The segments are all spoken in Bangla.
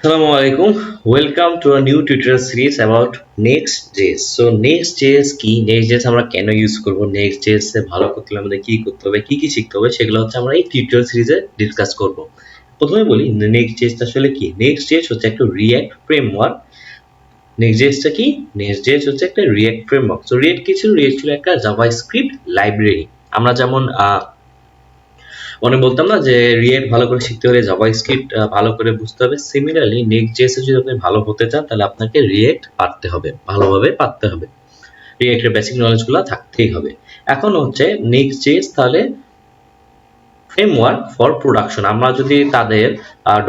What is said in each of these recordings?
Assalamu alaikum. Welcome to a new tutorial series about Next.JS. So Next.JS কি, Next.JS আমরা কেন ইউজ করব, Next.JS এ ভালো করতে হলে আমাদের কি করতে হবে, কি শিখতে হবে, সেগুলো হচ্ছে আমরা এই টিউটোরিয়াল সিরিজে ডিসকাস করব। প্রথমে বলি Next.JS আসলে কি। Next.JS হচ্ছে একটা রিঅ্যাক্ট ফ্রেমওয়ার্ক। Next.JS টা কি? Next.JS হচ্ছে একটা রিঅ্যাক্ট ফ্রেমওয়ার্ক। সো রিঅ্যাক্ট কি ছিল? রিঅ্যাক্ট ছিল একটা জাভাস্ক্রিপ্ট লাইব্রেরি। আমরা যেমন বলতাম না যে রিয়েক্ট ভালো করে শিখতে হলে জাভাস্ক্রিপ্ট ভালো করে বুঝতে হবে। সিমিলারলি নেক্সট.জেএস এ যদি আপনি ভালো হতে চান তাহলে আপনাকে রিয়েক্ট পারতে হবে, ভালোভাবে পারতে হবে। রিয়েক্টের বেসিক নলেজগুলো থাকতেই হবে। এখন হচ্ছে নেক্সট.জেএস তাহলে ফ্রেমওয়ার্ক ফর প্রোডাকশন। আমরা যদি তাদের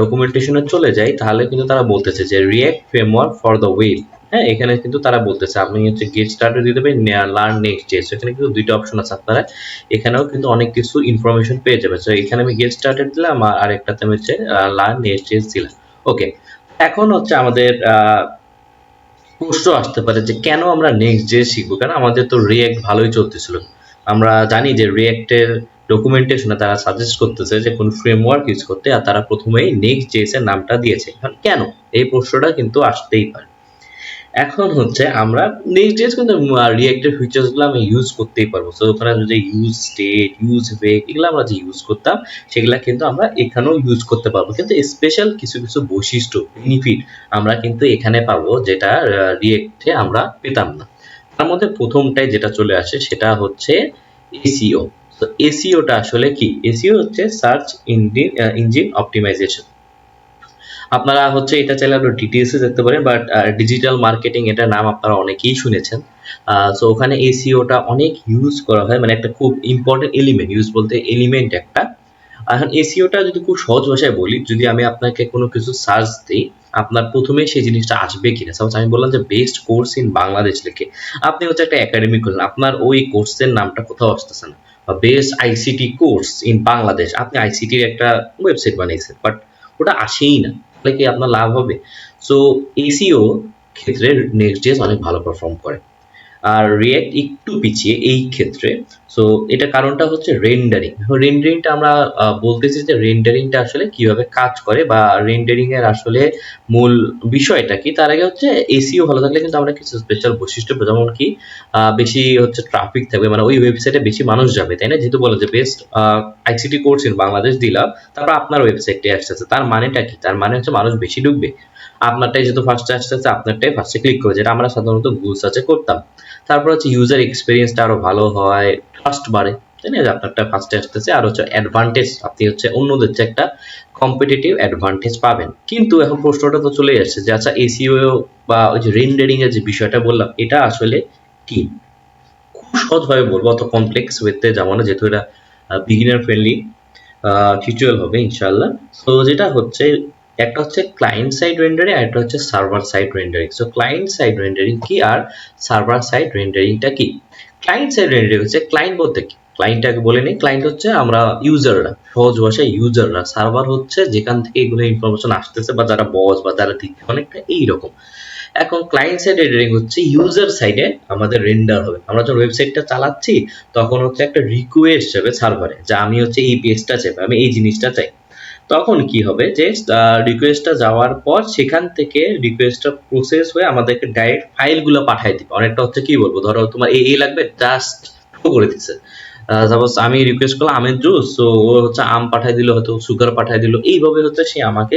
ডকুমেন্টেশনে চলে যাই তাহলে কিন্তু তারা বলতেছে যে react framework for the web. হ্যাঁ, এখানে কিন্তু তারা বলতেছে আপনি হচ্ছে গেট স্টার্টে দিয়ে দেবেন লার্ন নেক্সট.জেএস। এখানে কিন্তু দুইটা অপশন আছে, আপনারা এখানেও কিন্তু অনেক কিছু ইনফরমেশন পেয়ে যাবেন। সো এখানে আমি গেট স্টার্টেড দিলাম আর একটাতে আমি হচ্ছে লার্ন নেক্সট.জেএস দিলাম। ওকে, এখন হচ্ছে আমাদের প্রশ্ন আসতে পারে যে কেন আমরা নেক্সট.জেএস শিখবো, কারণ আমাদের তো রিয়েক্ট ভালোই চলতেছিল। আমরা জানি যে রিয়েক্টের ডকুমেন্টেশনে তারা সাজেস্ট করতেছে যে কোন ফ্রেমওয়ার্ক ইউজ করতে, আর তারা প্রথমেই নেক্সট.জেএস এর নামটা দিয়েছে। এখন কেন, এই প্রশ্নটা কিন্তু আসতেই পারে। এখন হচ্ছে আমরা নেক্সট.জেএস কিন্তু রিয়েক্টের ফিচার্স গুলো আমি ইউজ করতেই পারবো। সো ওখানে যদি ইউজ স্টেট, ইউজ ওয়েট এগুলো আমরা যে ইউজ করতাম সেগুলা কিন্তু আমরা এখানেও ইউজ করতে পারবো, কিন্তু স্পেশাল কিছু কিছু বৈশিষ্ট্য বেনিফিট আমরা কিন্তু এখানে পাবো যেটা রিয়েক্টে আমরা পেতাম না। তার মধ্যে প্রথমটাই যেটা চলে আসে সেটা হচ্ছে এসইও। তো এসইওটা আসলে কি? এসইও হচ্ছে সার্চ ইঞ্জিন অপটিমাইজেশন। আপনারা হচ্ছে এটা চাইলে আপনারা ডিটিএসে দেখতে পারেন, বাট ডিজিটাল মার্কেটিং এটার নাম আপনারা অনেকেই শুনেছেন। সো ওখানে এসইওটা অনেক ইউজ করা হয়, মানে একটা খুব ইম্পর্টেন্ট এলিমেন্ট, ইউজ বলতে এলিমেন্ট একটা। এখন এসইওটা যদি খুব সহজ ভাষায় বলি, যদি আমি আপনাকে কোনো কিছু সার্চ দিই, আপনার প্রথমে সেই জিনিসটা আসবে কিনা। সাপোজ আমি বললাম যে বেস্ট কোর্স ইন বাংলাদেশ লিখে, আপনি হচ্ছে একটা একাডেমি করলেন, আপনার ওই কোর্সের নামটা কোথাও আসতেছে না। বা best ICT course in Bangladesh, আপনি আইসিটির একটা ওয়েবসাইট বানিয়েছেন, বাট ওটা আসেই না, তাহলে কি আপনার লাভ হবে? সো এসইও ক্ষেত্রে নেক্সট.জেএস অনেক ভালো পারফর্ম করে, আর রিয়েক্ট একটু পিছিয়ে এই ক্ষেত্রে। সো এটা কারণটা হচ্ছে রেন্ডারিং। রেন্ডারিংটা আমরা বলতেছি যে রেন্ডারিংটা আসলে কিভাবে কাজ করে বা রেন্ডারিং এর আসলে মূল বিষয়টা কি। তার আগে হচ্ছে এসইও ভালো থাকলে কিন্তু আমরা কিছু স্পেশাল বৈশিষ্ট্য, যেমন কি বেশি হচ্ছে ট্রাফিক থাকবে, মানে ওই ওয়েবসাইটে বেশি মানুষ যাবে, তাই না? যেহেতু বলে যে best ICT course in Bangladesh দিলাম, তারপর আপনার ওয়েবসাইটে আসতেছে, তার মানেটা কি? তার মানে হচ্ছে মানুষ বেশি ঢুকবে। আপনারটাই যেহেতু ফার্স্টে আসতেছে, আপনারটাই ফার্স্টে ক্লিক করে, যেটা আমরা সাধারণত গুগল সার্চে করতাম। তারপর হচ্ছে ইউজার এক্সপিরিয়েন্সটা আরো ভালো হয়, ট্রাস্ট বাড়ে, তাই না? আপনারটা ফার্স্টে আসতেছে, আর হচ্ছে অ্যাডভান্টেজ, আপনি হচ্ছে অন্যদের চেয়ে একটা কম্পিটিটিভ অ্যাডভান্টেজ পাবেন। কিন্তু এখন প্রশ্নটা তো চলে আসছে যে আচ্ছা এসইও বা ওই যে রেন্ডারিং এর যে বিষয়টা বললাম, এটা আসলে কি? খুব সহজভাবে বলবো, অত কমপ্লেক্স ওয়েতে যাবো না, যেহেতু এটা বিগিনার ফ্রেন্ডলি টিউটোরিয়াল হবে ইনশাআল্লাহ। সো যেটা হচ্ছে, একটা হচ্ছে ক্লায়েন্ট সাইড রেন্ডারিং আর একটা হচ্ছে server side rendering. So client side rendering কি আর সার্ভার সাইড রেন্ডারিংটা কি? ক্লায়েন্ট সাইড রেন্ডারিং হচ্ছে, ক্লায়েন্ট বলতে কি, ক্লায়েন্টটাকে বলে নেই, ক্লায়েন্ট হচ্ছে আমরা ইউজাররা, সহজ ভাষায় ইউজাররা। সার্ভার হচ্ছে যেখান থেকে এগুলো ইনফরমেশন আসতেছে বা যারা বস বা যারা দিচ্ছে, অনেকটা এইরকম। এখন ক্লায়েন্ট সাইড রেন্ডারিং হচ্ছে ইউজার সাইডে আমাদের রেন্ডার হবে। আমরা যখন ওয়েবসাইটটা চালাচ্ছি তখন হচ্ছে একটা রিকোয়েস্ট যাবে সার্ভারে, যে আমি হচ্ছে এই পেজটা চাই, আমি এই জিনিসটা চাই। তখন কি হবে যে রিকোয়েস্টটা যাওয়ার পর সেখান থেকে রিকোয়েস্টটা প্রসেস হয়ে আমাদেরকে ডাইরেক্ট ফাইলগুলো পাঠিয়ে দিবে। অনেকটা হচ্ছে কি বলবো, ধরো তোমার এই লাগবে, জাস্ট ফ্লো করে দিচ্ছে। সাপোজ আমি রিকোয়েস্ট করলাম আমের জুস, তো ও হচ্ছে আম পাঠিয়ে দিল, হয়তো সুগার পাঠিয়ে দিল, এইভাবে হচ্ছে সে আমাকে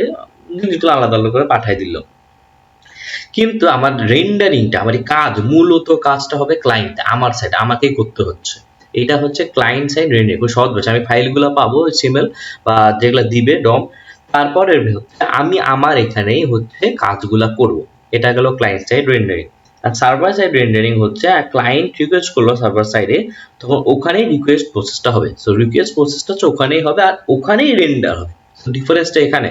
জিনিসগুলো আলাদা আলাদা করে পাঠিয়ে দিল। কিন্তু আমার রেন্ডারিংটা, আমার কাজ, মূলত কাজটা হবে ক্লায়েন্ট, আমার সাইড, আমাকেই করতে হচ্ছে। এটা হচ্ছে ক্লায়েন্ট সাইড রেন্ডারিং। খুব সহজ ভাষা, আমি ফাইলগুলো পাবো এচটিএমএল বা যেগুলো দিবে ডম, তারপরে হচ্ছে আমি আমার এখানেই হচ্ছে কাজগুলা করব। এটা গেল ক্লায়েন্ট সাইড রেন্ডারিং। আর সার্ভার সাইড রেন্ডারিং হচ্ছে ক্লায়েন্ট রিকোয়েস্ট করলো সার্ভার সাইডে, তখন ওখানেই রিকোয়েস্ট প্রসেসটা হবে। সো রিকোয়েস্ট প্রসেসটা হচ্ছে ওখানেই হবে আর ওখানেই রেন্ডার হবে। ডিফারেন্সটা এখানে,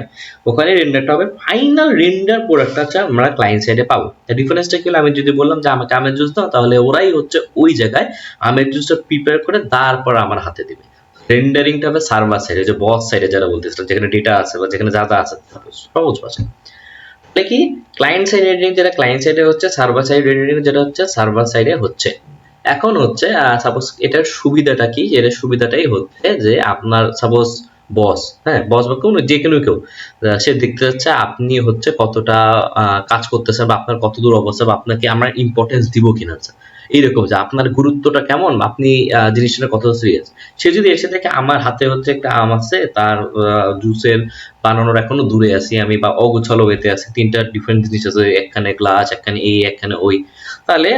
ওখানে রেন্ডারটা হবে, ফাইনাল রেন্ডার প্রোডাক্টটা হচ্ছে আমরা ক্লায়েন্ট সাইডে পাবো। ডিফারেন্সটা কি হলো, আমি যদি বললাম যে আমাকে আমের জুস দাও, তাহলে ওরাই হচ্ছে ওই জায়গায় আমের জুসটা প্রিপেয়ার করে তারপর আমার হাতে দিবে। রেন্ডারিংটা হবে সার্ভার সাইডে, যে বস সাইডে যারা বলতেছিল, যেখানে ডেটা আছে বা যেখানে যা যা আছে, সহজ ভাষায় তাহলে কি, ক্লায়েন্ট সাইড রেন্ডারিং যেটা ক্লায়েন্ট সাইডে হচ্ছে, সার্ভার সাইড রেন্ডারিং যেটা হচ্ছে সার্ভার সাইডে হচ্ছে। এখন হচ্ছে সাপোজ এটার সুবিধাটা কি, এর সুবিধাটাই হচ্ছে যে আপনার সাপোজ বস, হ্যাঁ বস বা কোনো যে কোনো কেউ সে দেখতে যাচ্ছে আপনি হচ্ছে কতটা কাজ করতেছেন বা আপনার কতদূর অবস্থা বা আপনাকে আমরা ইম্পর্টেন্স দিব কিনা, এইরকম যে আপনার গুরুত্বটা কেমন, আপনি জিনিসটা কত সিরিয়াস। সে যদি এসে দেখে আমার হাতে হচ্ছে একটা আম আছে, তার জুসের বানানোর এখনো দূরে আছি আমি, বা অগোছালো ওয়েতে আছে, তিনটা ডিফারেন্ট জিনিস আছে, একখানে গ্লাস, একখানে এই, একখানে ওই, তাহলে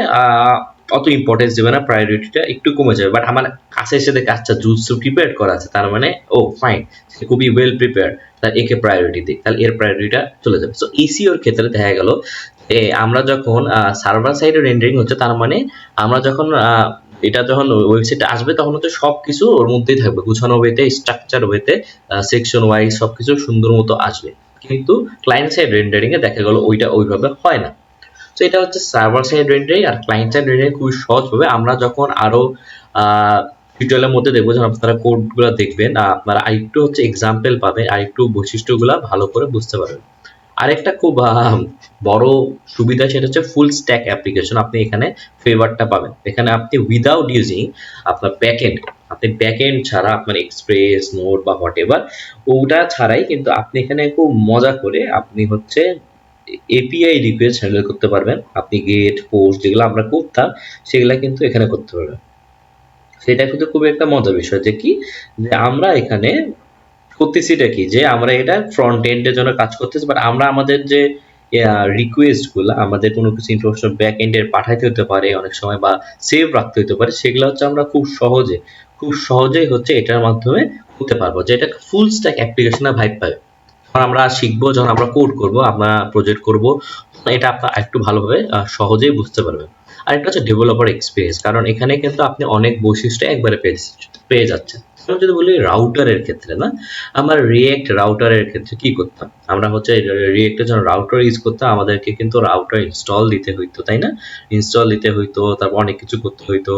অত ইম্পর্টেন্স দেবে না, প্রায়োরিটিটা একটু কমে যাবে। বাট আমার কাছে এসে দেখে আচ্ছা জুস প্রিপেয়ার করা আছে, তার মানে ও ফাইন, সে খুবই ওয়েল প্রিপেয়ার, তার একে প্রায়োরিটি দিই, তাহলে এর প্রায়োরিটিটা চলে যাবে। সো ইসিওর ক্ষেত্রে দেখা গেল আমরা যখন সার্ভার সাইডে রেন্ডারিং হচ্ছে, তার মানে আমরা যখন এটা যখন ওয়েবসাইটে আসবে তখন হচ্ছে সবকিছু ওর মধ্যেই থাকবে, গুছানো ওয়েতে, স্ট্রাকচার ওয়েতে, সেকশন ওয়াইজ সবকিছু সুন্দর মতো আসবে। কিন্তু ক্লায়েন্ট সাইড রেন্ডারিং এ দেখা গেল ওইটা ওইভাবে হয় না। তো এটা হচ্ছে সার্ভার সাইড রেন্ডারিং। আর ক্লায়েন্ট সাইড রেন্ডারিং খুবই সহজভাবে আমরা যখন আরো টিউটোরিয়ালের মধ্যে দেখবো, যখন আপনারা কোডগুলো দেখবেন আপনারা আরেকটু হচ্ছে এক্সাম্পল পাবেন, আরেকটু বৈশিষ্ট্যগুলো ভালো করে বুঝতে পারবেন। আরেকটা খুব বড় সুবিধা সেটা হচ্ছে ফুল স্ট্যাক অ্যাপ্লিকেশন। আপনি এখানে ফেভারটা পাবেন, এখানে আপনি উইদাউট ইউজিং আপনার ব্যাকএন্ড, আপনি ব্যাকএন্ড ছাড়া আপনার এক্সপ্রেস নোড বা হোয়াট এভার ওটা ছাড়াই কিন্তু আপনি এখানে খুব মজা করে আপনি হচ্ছে এপিআই রিকোয়েস্ট হ্যান্ডেল করতে পারবেন। আপনি গেট পোস্ট যেগুলো আমরা করতাম সেগুলো কিন্তু এখানে করতে পারবেন। সেটা কিন্তু খুবই একটা মজার বিষয় যে কি, যে আমরা এখানে করতেছিটা কি, যে আমরা এটা ফ্রন্ট এন্ডের জন্য কাজ করতেছি, বাট আমরা আমাদের যে রিকোয়েস্ট গুলো, আমাদের কোনো কিছু ইনফরমেশন ব্যাক এন্ডে পাঠাইতে হতে পারে অনেক সময়, বা সেভ রাখতে হতে পারে, সেগুলো হচ্ছে আমরা খুব সহজেই হচ্ছে এটার মাধ্যমে করতে পারবো, যে এটা ফুল স্ট্যাক অ্যাপ্লিকেশনের ভাইব পাবে। যখন আমরা শিখবো, যখন আমরা কোড করব, আমরা প্রজেক্ট করব, এটা আপনার একটু ভালোভাবে সহজেই বুঝতে পারবেন। আরেকটা হচ্ছে ডেভেলপার এক্সপিরিয়েন্স, কারণ এখানে কিন্তু আপনি অনেক বৈশিষ্ট্য একবারে পেয়ে যাচ্ছেন। আমি যদি বলি রাউটারের ক্ষেত্রে না, আমার রিয়েক্ট রাউটারের ক্ষেত্রে কি করতাম, আমরা হচ্ছে রিয়েক্টের জন্য রাউটার ইউজ করতাম, আমাদেরকে কিন্তু রাউটার ইনস্টল দিতে হইতো, তাই না? ইনস্টল দিতে হইতো, তারপর অনেক কিছু করতে হইতো,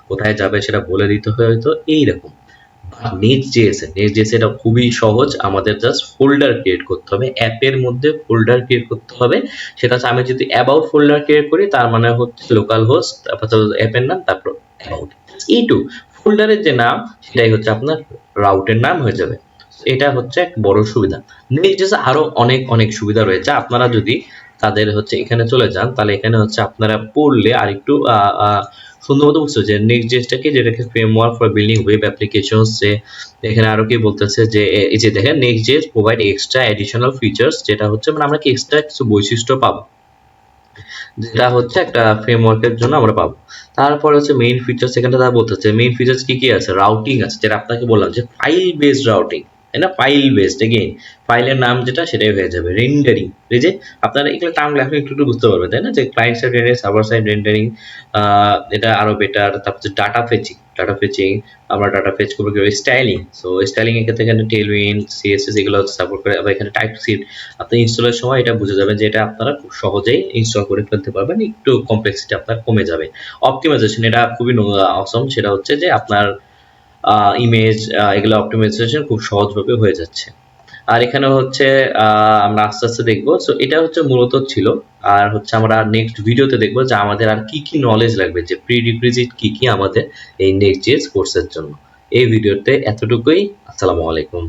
কোথায় যাবে সেটা বলে দিতে হইতো, এইরকম। নেক্সট.জেএস এটা খুবই সহজ, আমাদের জাস্ট ফোল্ডার ক্রিয়েট করতে হবে, অ্যাপের মধ্যে ফোল্ডার ক্রিয়েট করতে হবে। সেটা হচ্ছে আমি যদি অ্যাবাউট ফোল্ডার ক্রিয়েট করি, তার মানে হচ্ছে লোকাল হোস্ট, তারপর অ্যাপের নাম, তারপর অ্যাবাউট, এইটু ফোল্ডারের যে নাম সেটাই হচ্ছে আপনার রাউটের নাম হয়ে যাবে। এটা হচ্ছে এক বড় সুবিধা। নেক্সট.জেএস আরো অনেক অনেক সুবিধা রয়েছে, আপনারা যদি তাদের হচ্ছে এখানে চলে যান, তাহলে এখানে হচ্ছে আপনারা পড়লে আরেকটু সুন্দর মতো বুঝতে, যে নেক্সট.জেএসটা কি, যেটাকে framework for building web applications. যে এখানে আরো কি বলতেছে, যে এই যে দেখেন নেক্সট.জেএস প্রোভাইড এক্সট্রা এডিশনাল ফিচার্স, যেটা হচ্ছে মানে আমরা কি এক্সট্রা কিছু বৈশিষ্ট্য পাবো, যেটা হচ্ছে একটা ফ্রেমওয়ার্কের জন্য আমরা পাবো। তারপর হচ্ছে মেইন ফিচার্স, এখানে তারা বলতেছে মেইন ফিচার্স কি কি আছে, রাউটিং আছে, যেটা আপনাকে বললাম যে ফাইল বেসড রাউটিং, তাই না? ফাইল বেসড, এগেইন ফাইলের নাম যেটা সেটাই হয়ে যাবে। রেন্ডারিং, এই যে আপনারা এগুলো টার্ম লেখা একটু একটু বুঝতে পারবেন, তাই না? যে client side rendering, server side rendering, এটা আরো বেটার। তারপর হচ্ছে ডাটা ফেচিং, আমরা ডাটা ফেচ করবো কি স্টাইলিং। সো স্টাইলিং এর ক্ষেত্রে এখানে টেলউইন্ড, সিএসএস এগুলো সাপোর্ট করে। আবার এখানে টাইপস্ক্রিপ্ট, আপনি ইনস্টলের সময় এটা বুঝে যাবেন যে এটা আপনারা খুব সহজেই ইনস্টল করে ফেলতে পারবেন, একটু কমপ্লেক্সিটি আপনার কমে যাবে। অপটিমাইজেশন, এটা খুবই অসম, সেটা হচ্ছে যে আপনার ইমেজ এগুলো অপটিমাইজেশন খুব সহজভাবে হয়ে যাচ্ছে। আর এখানে হচ্ছে আমরা আস্তে আস্তে দেখবো। সো এটা হচ্ছে মূলত ছিল। আর হচ্ছে আমরা নেক্সট ভিডিওতে দেখবো যে আমাদের আর কি কি নলেজ লাগবে, যে প্রিরিকুইজিট কি কি আমাদের এই নেক্সট.জেএস কোর্সের জন্য। এই ভিডিওতে এতটুকুই। আসসালামু আলাইকুম।